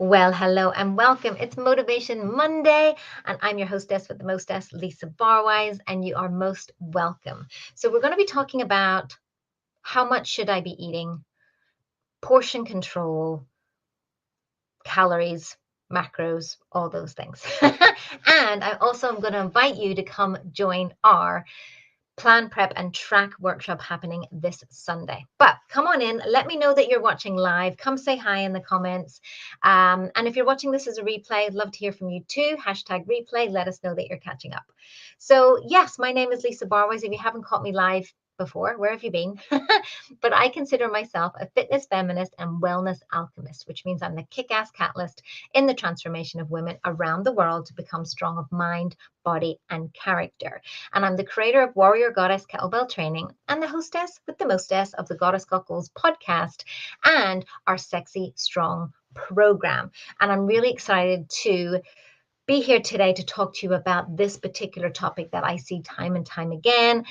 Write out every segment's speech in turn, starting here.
Well, hello and welcome. It's Motivation Monday, and I'm your hostess with the mostess, Lisa Barwise, and you are most welcome. So, we're going to be talking about how much should I be eating, portion control, calories, macros, all those things. And I also am going to invite you to come join our plan, prep, and track workshop happening this Sunday. But come on in, let me know that you're watching live. Come say hi in the comments. And if you're watching this as a replay, I'd love to hear from you too. Hashtag replay, let us know that you're catching up. So yes, my name is Lisa Barwise. If you haven't caught me live before, where have you been? But I consider myself a fitness feminist and wellness alchemist, which means I'm the kick-ass catalyst in the transformation of women around the world to become strong of mind, body, and character. And I'm the creator of Warrior Goddess Kettlebell Training and the hostess with the mostess of the Goddess Got Goals podcast and our Sexy Strong program. And I'm really excited to be here today to talk to you about this particular topic that I see time and time again,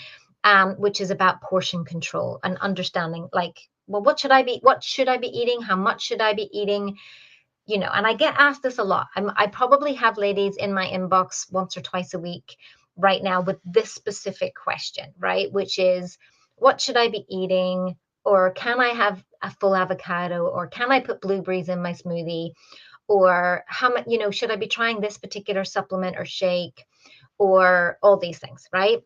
which is about portion control and understanding, like, well, what should I be eating? How much should I be eating? And I get asked this a lot. I probably have ladies in my inbox once or twice a week right now with this specific question, right? Which is, what should I be eating? Or can I have a full avocado? Or can I put blueberries in my smoothie? Or how much, should I be trying this particular supplement or shake? Or all these things, right?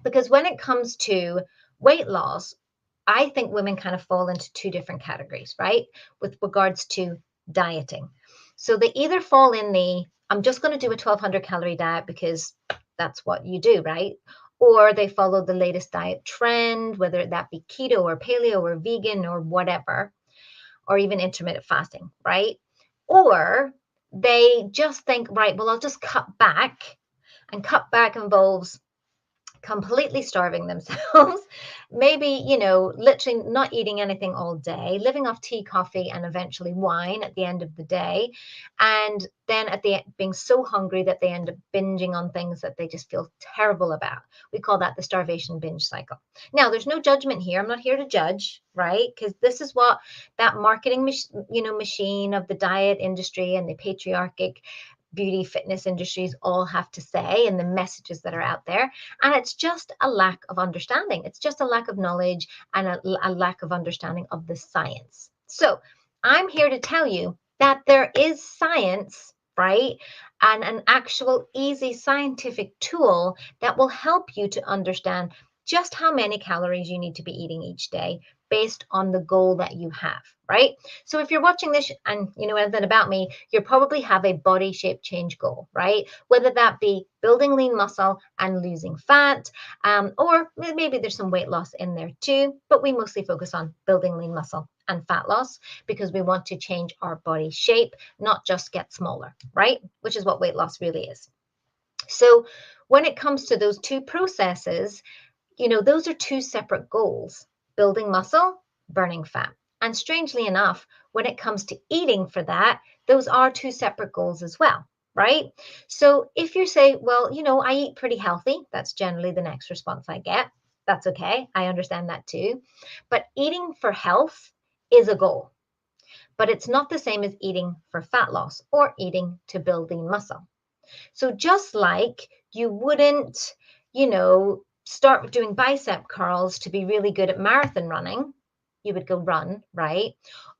Because when it comes to weight loss, I think women kind of fall into two different categories, right? With regards to dieting. So they either fall in the, I'm just going to do a 1200 calorie diet because that's what you do, right? Or they follow the latest diet trend, whether that be keto or paleo or vegan or whatever, or even intermittent fasting, right? Or they just think, right, well, I'll just cut back. And cut back involves completely starving themselves, maybe, literally not eating anything all day, living off tea, coffee, and eventually wine at the end of the day. And then at the end, being so hungry that they end up binging on things that they just feel terrible about. We call that the starvation binge cycle. Now, there's no judgment here. I'm not here to judge, right? Because this is what that marketing, machine of the diet industry and the patriarchic beauty fitness industries all have to say, and the messages that are out there. And it's just a lack of understanding. It's just a lack of knowledge and a lack of understanding of the science. So I'm here to tell you that there is science, right? And an actual easy scientific tool that will help you to understand just how many calories you need to be eating each day based on the goal that you have, right? So if you're watching this and you know anything about me, you probably have a body shape change goal, right? Whether that be building lean muscle and losing fat, or maybe there's some weight loss in there too, but we mostly focus on building lean muscle and fat loss because we want to change our body shape, not just get smaller, right? Which is what weight loss really is. So when it comes to those two processes, those are two separate goals: building muscle, burning fat. And strangely enough, when it comes to eating for that, those are two separate goals as well, right? So if you say, well, I eat pretty healthy, that's generally the next response I get. That's okay. I understand that too. But eating for health is a goal, but it's not the same as eating for fat loss or eating to build lean muscle. So just like you wouldn't, start doing bicep curls to be really good at marathon running, you would go run, right?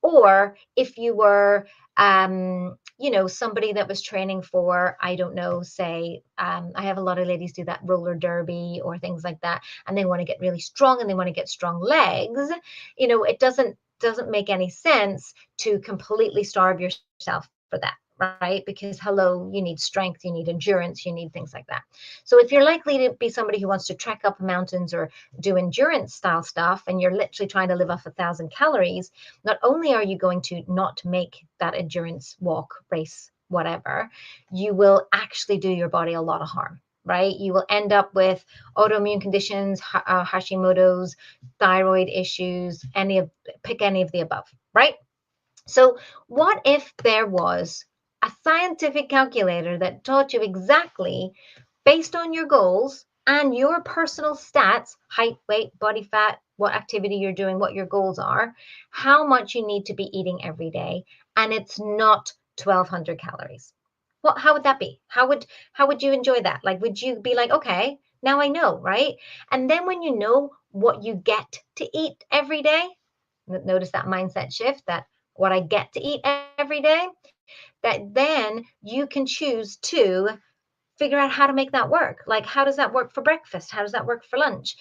Or if you were, somebody that was training for, I don't know, say, I have a lot of ladies do that roller derby or things like that, and they want to get really strong and they want to get strong legs. It doesn't make any sense to completely starve yourself for that, right? Because hello, you need strength, you need endurance, you need things like that. So if you're likely to be somebody who wants to trek up mountains or do endurance style stuff, and you're literally trying to live off 1,000 calories, not only are you going to not make that endurance walk, race, whatever, you will actually do your body a lot of harm, right? You will end up with autoimmune conditions, Hashimoto's, thyroid issues, pick any of the above, right? So what if there was a scientific calculator that taught you exactly, based on your goals and your personal stats, height, weight, body fat, what activity you're doing, what your goals are, how much you need to be eating every day? And it's not 1,200 calories. Well, how would that be? How would you enjoy that? Like, would you be like, okay, now I know, right? And then when you know what you get to eat every day, notice that mindset shift, that what I get to eat every day, that then you can choose to figure out how to make that work. Like, how does that work for breakfast? How does that work for lunch?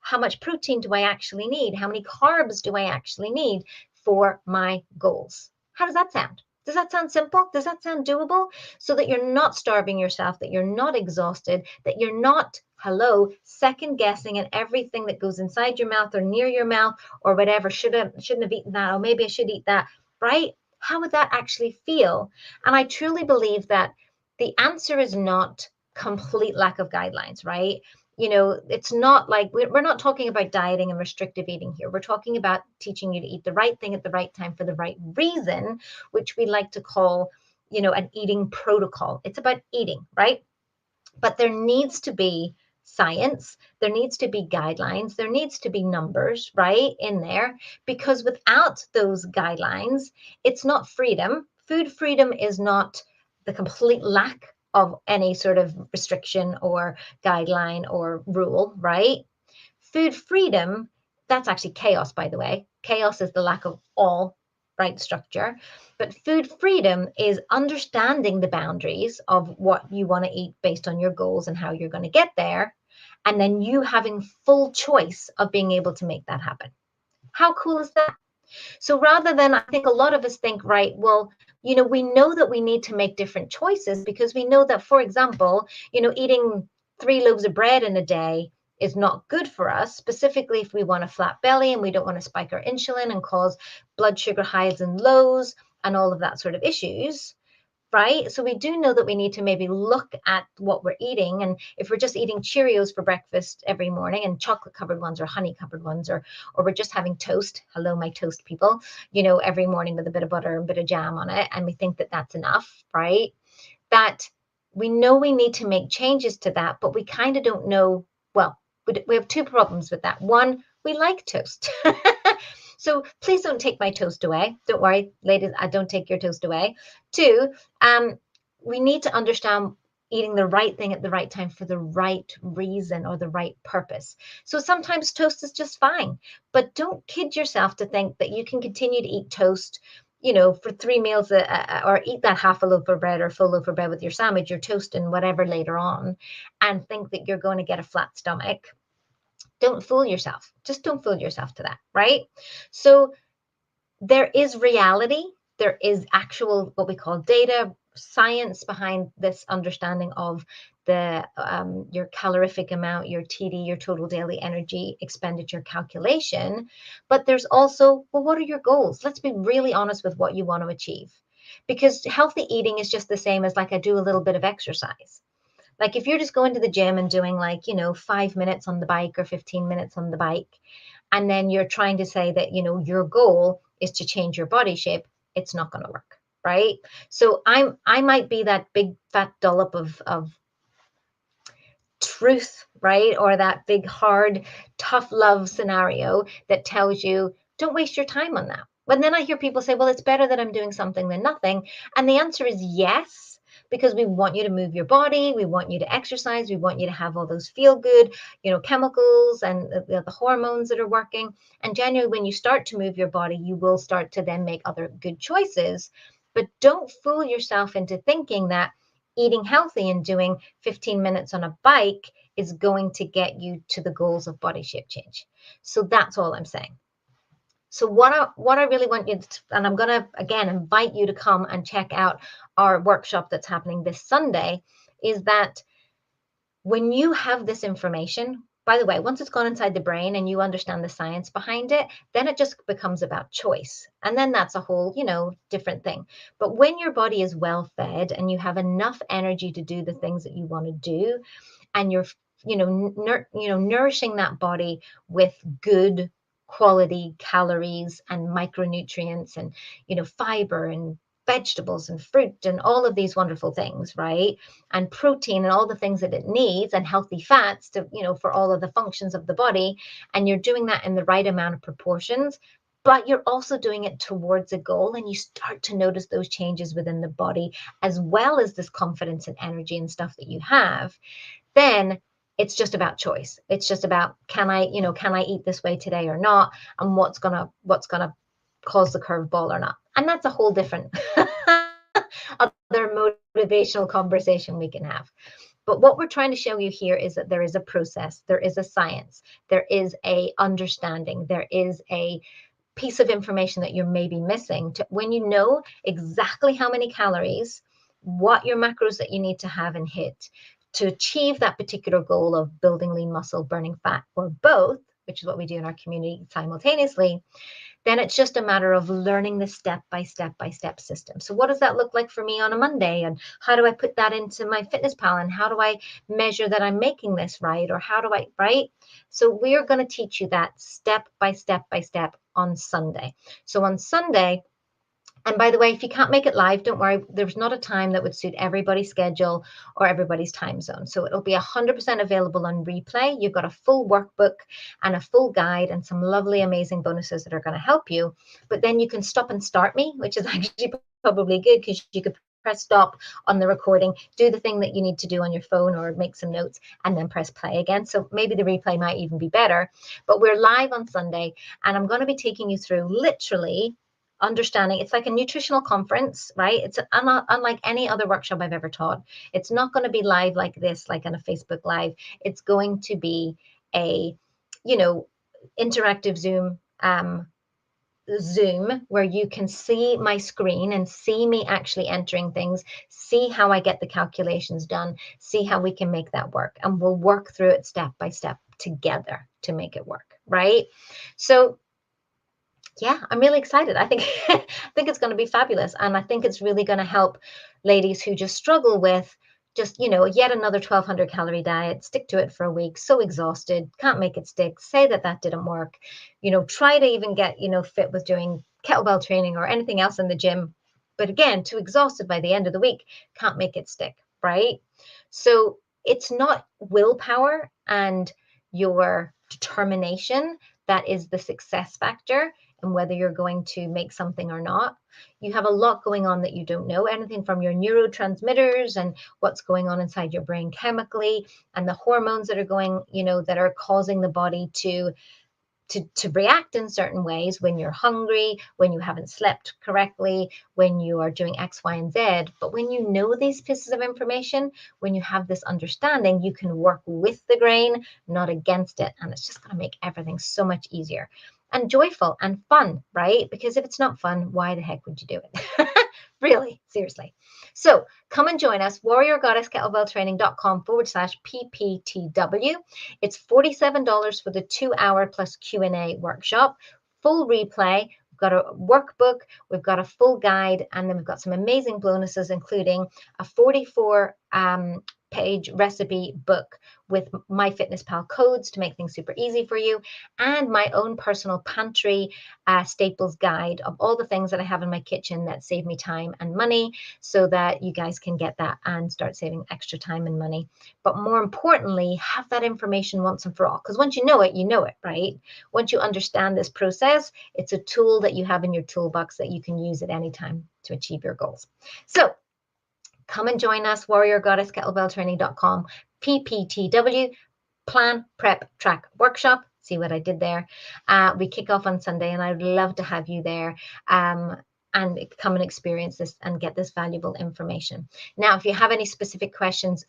How much protein do I actually need? How many carbs do I actually need for my goals? How does that sound? Does that sound simple? Does that sound doable? So that you're not starving yourself, that you're not exhausted, that you're not, hello, second guessing and everything that goes inside your mouth or near your mouth or whatever. Shouldn't have eaten that, or maybe I should eat that, right? How would that actually feel? And I truly believe that the answer is not complete lack of guidelines, right? It's not like we're not talking about dieting and restrictive eating here. We're talking about teaching you to eat the right thing at the right time for the right reason, which we like to call, an eating protocol. It's about eating, right? But there needs to be science, there needs to be guidelines, there needs to be numbers, right, in there, because without those guidelines, it's not freedom. Food freedom is not the complete lack of any sort of restriction or guideline or rule, right? Food freedom, that's actually chaos, by the way. Chaos is the lack of all right structure. But food freedom is understanding the boundaries of what you want to eat based on your goals and how you're going to get there. And then you having full choice of being able to make that happen. How cool is that? So rather than, I think a lot of us think, right, well, we know that we need to make different choices because we know that, for example, eating 3 loaves of bread in a day is not good for us, specifically if we want a flat belly and we don't want to spike our insulin and cause blood sugar highs and lows and all of that sort of issues. Right? So we do know that we need to maybe look at what we're eating. And if we're just eating Cheerios for breakfast every morning and chocolate covered ones or honey covered ones, or we're just having toast, hello, my toast people, every morning with a bit of butter and a bit of jam on it, and we think that that's enough, right? That we know we need to make changes to that, but we kind of don't know. Well, we have 2 problems with that. One, we like toast. So please don't take my toast away. Don't worry, ladies, I don't take your toast away. 2, we need to understand eating the right thing at the right time for the right reason or the right purpose. So sometimes toast is just fine, but don't kid yourself to think that you can continue to eat toast, for 3 meals or eat that half a loaf of bread or full loaf of bread with your sandwich, your toast and whatever later on, and think that you're going to get a flat stomach. Don't fool yourself. Just don't fool yourself to that, right? So there is reality. There is actual, what we call data, science behind this understanding of the your calorific amount, your TD, your total daily energy expenditure calculation. But there's also, well, what are your goals? Let's be really honest with what you want to achieve. Because healthy eating is just the same as like I do a little bit of exercise. Like if you're just going to the gym and doing 5 minutes on the bike or 15 minutes on the bike, and then you're trying to say that, your goal is to change your body shape, it's not going to work, right? So I might be that big fat dollop of truth, right? Or that big, hard, tough love scenario that tells you, don't waste your time on that. But then I hear people say, well, it's better that I'm doing something than nothing. And the answer is yes, because we want you to move your body. We want you to exercise. We want you to have all those feel good, chemicals and the hormones that are working. And generally, when you start to move your body, you will start to then make other good choices. But don't fool yourself into thinking that eating healthy and doing 15 minutes on a bike is going to get you to the goals of body shape change. So that's all I'm saying. So what I really want you to, and I'm going to, again, invite you to come and check out our workshop that's happening this Sunday, is that when you have this information, by the way, once it's gone inside the brain and you understand the science behind it, then it just becomes about choice. And then that's a whole, different thing. But when your body is well fed and you have enough energy to do the things that you want to do, and you're, nourishing that body with good quality calories and micronutrients and, fiber and vegetables and fruit and all of these wonderful things, right? And protein and all the things that it needs, and healthy fats to, for all of the functions of the body. And you're doing that in the right amount of proportions. but you're also doing it towards a goal, and you start to notice those changes within the body, as well as this confidence and energy and stuff that you have, then it's just about choice. It's just about, can I eat this way today or not, and what's gonna cause the curveball or not. And that's a whole different other motivational conversation we can have. But what we're trying to show you here is that there is a process, there is a science, there is a understanding, there is a piece of information that you're maybe missing. When you know exactly how many calories, what your macros that you need to have and hit to achieve that particular goal of building lean muscle, burning fat, or both, which is what we do in our community simultaneously, then it's just a matter of learning the step by step system. So what does that look like for me on a Monday? And how do I put that into my fitness pal? And how do I measure that I'm making this right? Or how do I, right? So we are going to teach you that step by step on Sunday. So on Sunday, and by the way, if you can't make it live, don't worry. There's not a time that would suit everybody's schedule or everybody's time zone. So it'll be 100% available on replay. You've got a full workbook and a full guide and some lovely, amazing bonuses that are going to help you. But then you can stop and start me, which is actually probably good, because you could press stop on the recording, do the thing that you need to do on your phone or make some notes, and then press play again. So maybe the replay might even be better. But we're live on Sunday, and I'm going to be taking you through literally understanding. It's like a nutritional conference, right? It's unlike any other workshop I've ever taught. It's not going to be live like this, like on a Facebook Live. It's going to be a, interactive Zoom where you can see my screen and see me actually entering things, see how I get the calculations done, see how we can make that work. And we'll work through it step by step together to make it work, right? So yeah, I'm really excited. I think I think it's going to be fabulous, and I think it's really going to help ladies who just struggle with just, yet another 1200 calorie diet, stick to it for a week, so exhausted, can't make it stick, say that didn't work, try to even get, fit with doing kettlebell training or anything else in the gym, but again, too exhausted by the end of the week, can't make it stick, right? So it's not willpower and your determination that is the success factor, and whether you're going to make something or not. You have a lot going on that you don't know, anything from your neurotransmitters and what's going on inside your brain chemically, and the hormones that are going, that are causing the body to react in certain ways when you're hungry, when you haven't slept correctly, when you are doing X, Y, and Z. But when you know these pieces of information, when you have this understanding, you can work with the grain, not against it. And it's just going to make everything so much easier and joyful and fun, right? Because if it's not fun, why the heck would you do it? Really, seriously. So come and join us, warriorgoddesskettlebelltraining.com/PPTW. It's $47 for the 2-hour plus Q&A workshop, full replay. We've got a workbook, we've got a full guide, and then we've got some amazing bonuses, including a 44-page recipe book with MyFitnessPal codes to make things super easy for you, and my own personal pantry staples guide of all the things that I have in my kitchen that save me time and money, so that you guys can get that and start saving extra time and money. But more importantly, have that information once and for all, because once you know it, right? Once you understand this process, it's a tool that you have in your toolbox that you can use at any time to achieve your goals. So come and join us, warriorgoddesskettlebelltraining.com, PPTW, Plan, Prep, Track Workshop. See what I did there? We kick off on Sunday, and I'd love to have you there and come and experience this and get this valuable information. Now, if you have any specific questions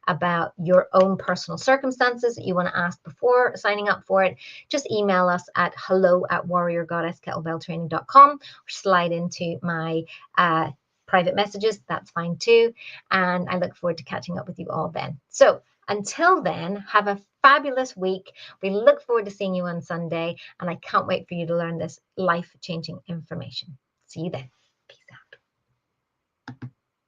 about your own personal circumstances that you want to ask before signing up for it, just email us at hello@warriorgoddesskettlebelltraining.com, or slide into my private messages. That's fine too. And I look forward to catching up with you all then. So until then, have a fabulous week. We look forward to seeing you on Sunday, and I can't wait for you to learn this life-changing information. See you then.